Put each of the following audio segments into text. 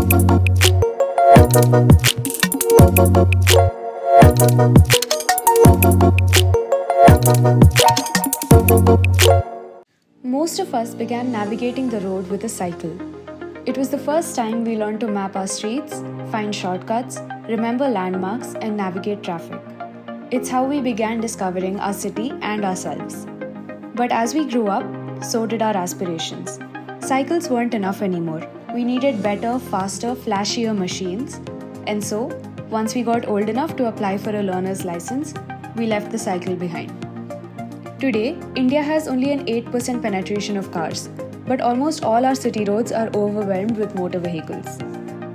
Most of us began navigating the road with a cycle. It was the first time we learned to map our streets, find shortcuts, remember landmarks, and navigate traffic. It's how we began discovering our city and ourselves. But as we grew up, so did our aspirations. Cycles weren't enough anymore. We needed better, faster, flashier machines. And so, once we got old enough to apply for a learner's license, we left the cycle behind. Today, India has only an 8% penetration of cars, but almost all our city roads are overwhelmed with motor vehicles.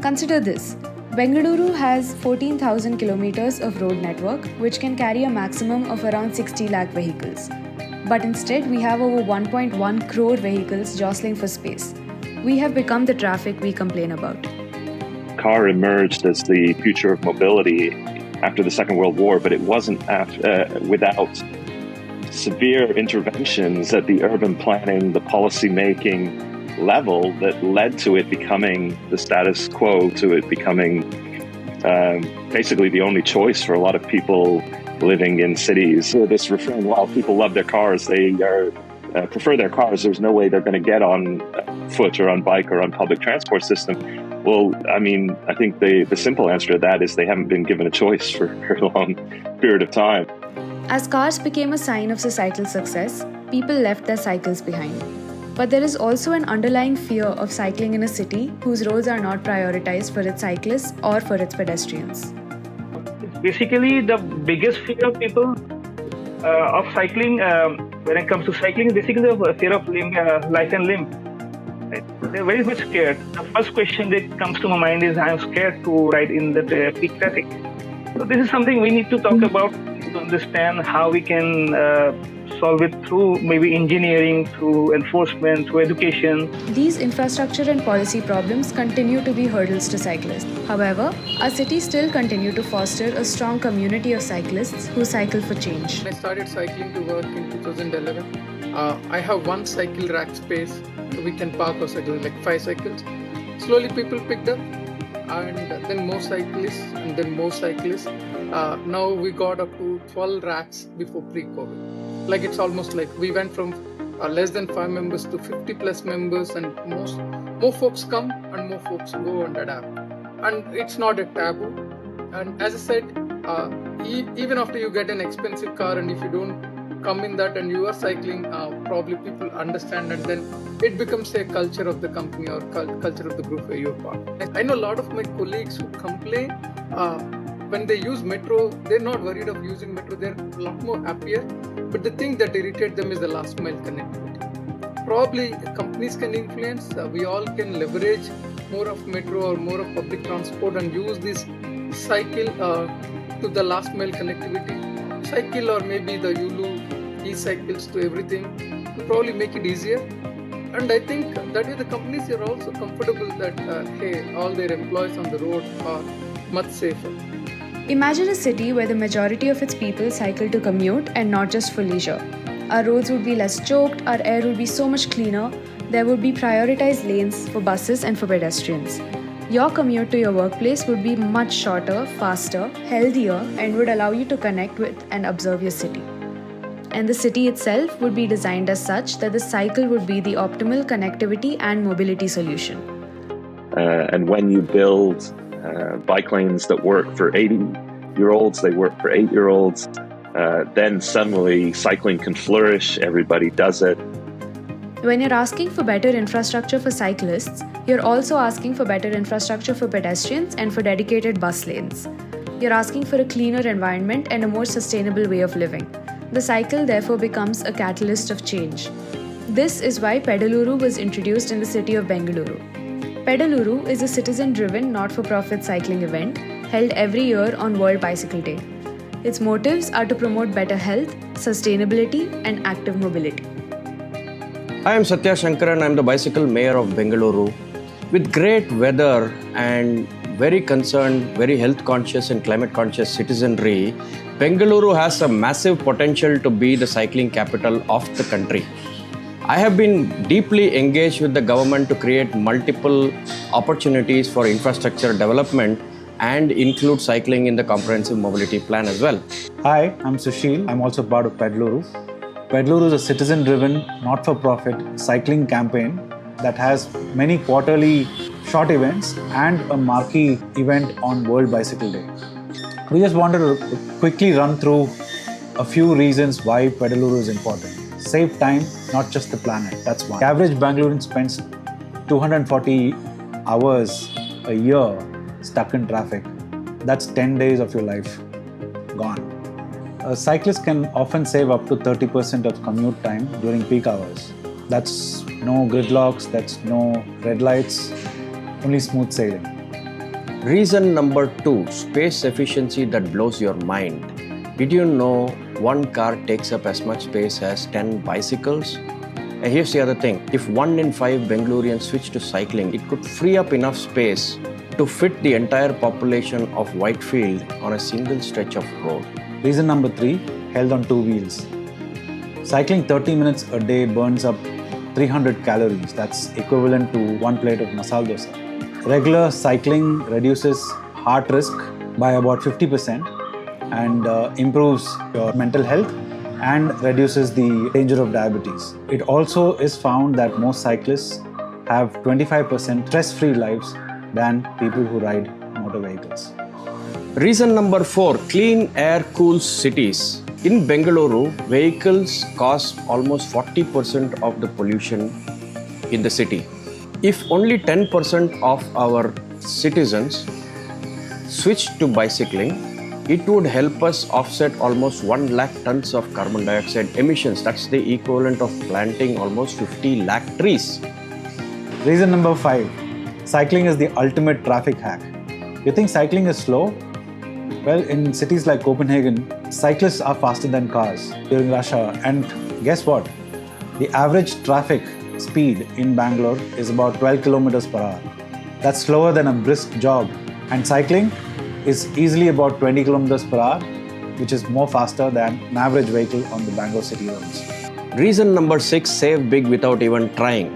Consider this. Bengaluru has 14,000 kilometers of road network, which can carry a maximum of around 60 lakh vehicles. But instead, we have over 1.1 crore vehicles jostling for space. We have become the traffic we complain about. Car emerged as the future of mobility after the Second World War, but it wasn't without severe interventions at the urban planning, the policy making level that led to it becoming the status quo, to it becoming basically the only choice for a lot of people living in cities. So this refrain, while people love their cars, they prefer their cars, there's no way they're going to get on foot or on bike or on public transport system. Well, I mean, I think the simple answer to that is they haven't been given a choice for a very long period of time. As cars became a sign of societal success, people left their cycles behind. But there is also an underlying fear of cycling in a city whose roads are not prioritized for its cyclists or for its pedestrians. Basically, the biggest fear of people of cycling, when it comes to cycling, is basically the fear of life and limb. Right? They're very much scared. The first question that comes to my mind is, I'm scared to ride in the peak traffic. So this is something we need to talk about, to understand how we can solve it through maybe engineering, through enforcement, through education. These infrastructure and policy problems continue to be hurdles to cyclists. However, our cities still continue to foster a strong community of cyclists who cycle for change. When I started cycling to work in 2011, I have one cycle rack space so we can park our cycles, like 5 cycles. Slowly people picked up, and then more cyclists, and then more cyclists. Now we got up to 12 racks before pre-COVID. Like it's almost like we went from less than 5 members to 50 plus members, and more folks come and more folks go and adapt. And it's not a taboo. And as I said, even after you get an expensive car, and if you don't come in that and you are cycling, probably people understand, and then it becomes a culture of the company or culture of the group where you're part. I know a lot of my colleagues who complain when they use metro, they're not worried of using metro, they're a lot more happier. But the thing that irritates them is the last mile connectivity. Probably companies can influence, we all can leverage more of metro or more of public transport and use this cycle to the last mile connectivity. Cycle or maybe the Yulu e-cycles to everything to probably make it easier. And I think that way the companies are also comfortable that hey, all their employees on the road are much safer. Imagine a city where the majority of its people cycle to commute and not just for leisure. Our roads would be less choked, our air would be so much cleaner, there would be prioritized lanes for buses and for pedestrians. Your commute to your workplace would be much shorter, faster, healthier, and would allow you to connect with and observe your city. And the city itself would be designed as such that the cycle would be the optimal connectivity and mobility solution. And when you build bike lanes that work for 80-year-olds, they work for 8-year-olds, then suddenly cycling can flourish, everybody does it. When you're asking for better infrastructure for cyclists, you're also asking for better infrastructure for pedestrians and for dedicated bus lanes. You're asking for a cleaner environment and a more sustainable way of living. The cycle therefore becomes a catalyst of change. This is why Pedaluru was introduced in the city of Bengaluru. Pedaluru is a citizen-driven, not-for-profit cycling event held every year on World Bicycle Day. Its motives are to promote better health, sustainability, and active mobility. I am Satya Shankaran. I am the bicycle mayor of Bengaluru. With great weather and very concerned, very health conscious and climate conscious citizenry, Bengaluru has a massive potential to be the cycling capital of the country. I have been deeply engaged with the government to create multiple opportunities for infrastructure development and include cycling in the comprehensive mobility plan as well. Hi, I'm Sushil. I'm also part of Pedaluru. Pedaluru is a citizen-driven, not-for-profit cycling campaign that has many quarterly short events and a marquee event on World Bicycle Day. We just wanted to quickly run through a few reasons why Pedaluru is important. Save time, not just the planet. That's one. The average Bengaluru spends 240 hours a year stuck in traffic. That's 10 days of your life gone. A cyclist can often save up to 30% of commute time during peak hours. That's no gridlocks, that's no red lights, only smooth sailing. Reason number 2, space efficiency that blows your mind. Did you know one car takes up as much space as 10 bicycles? And here's the other thing. If 1 in 5 Bengalurians switch to cycling, it could free up enough space to fit the entire population of Whitefield on a single stretch of road. Reason number 3, health on 2 wheels. Cycling 30 minutes a day burns up 300 calories. That's equivalent to 1 plate of masala dosa. Regular cycling reduces heart risk by about 50% and improves your mental health and reduces the danger of diabetes. It also is found that most cyclists have 25% stress-free lives than people who ride motor vehicles. Reason number 4, clean air cools cities. In Bengaluru, vehicles cause almost 40% of the pollution in the city. If only 10% of our citizens switch to bicycling, it would help us offset almost 1 lakh tons of carbon dioxide emissions. That's the equivalent of planting almost 50 lakh trees. Reason number 5, cycling is the ultimate traffic hack. You think cycling is slow? Well, in cities like Copenhagen, cyclists are faster than cars during rush hour. And guess what? The average traffic speed in Bangalore is about 12 kilometers per hour. That's slower than a brisk jog. And cycling is easily about 20 kilometers per hour, which is more faster than an average vehicle on the Bangalore city roads. Reason number 6, save big without even trying.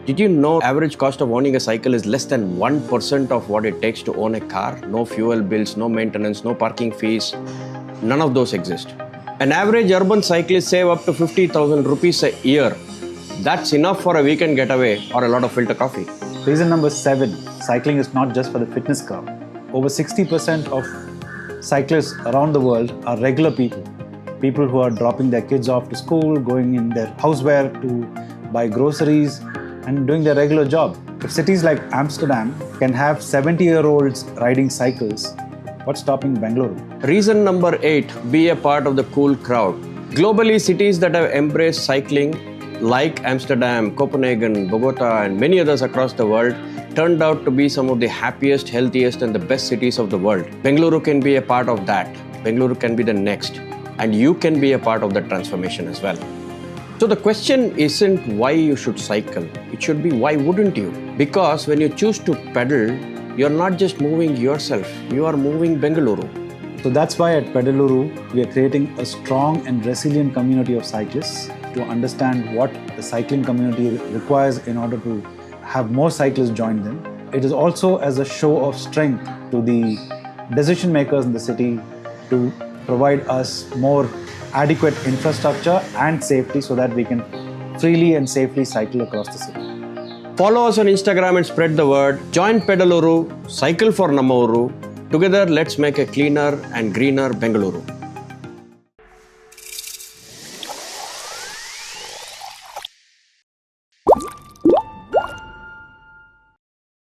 Did you know average cost of owning a cycle is less than 1% of what it takes to own a car? No fuel bills, no maintenance, no parking fees. None of those exist. An average urban cyclist save up to 50,000 rupees a year. That's enough for a weekend getaway or a lot of filter coffee. Reason number 7, cycling is not just for the fitness crowd. Over 60% of cyclists around the world are regular people. People who are dropping their kids off to school, going in their houseware to buy groceries, and doing their regular job. If cities like Amsterdam can have 70-year-olds riding cycles, what's stopping Bengaluru? Reason number 8, be a part of the cool crowd. Globally, cities that have embraced cycling like Amsterdam, Copenhagen, Bogota, and many others across the world turned out to be some of the happiest, healthiest, and the best cities of the world. Bengaluru can be a part of that. Bengaluru can be the next. And you can be a part of the transformation as well. So the question isn't why you should cycle. It should be why wouldn't you? Because when you choose to pedal, you're not just moving yourself, you are moving Bengaluru. So that's why at Pedaluru, we are creating a strong and resilient community of cyclists to understand what the cycling community requires in order to have more cyclists join them. It is also as a show of strength to the decision makers in the city to provide us more adequate infrastructure and safety so that we can freely and safely cycle across the city. Follow us on Instagram and spread the word. Join Pedaluru, cycle for Nammoru. Together, let's make a cleaner and greener Bengaluru.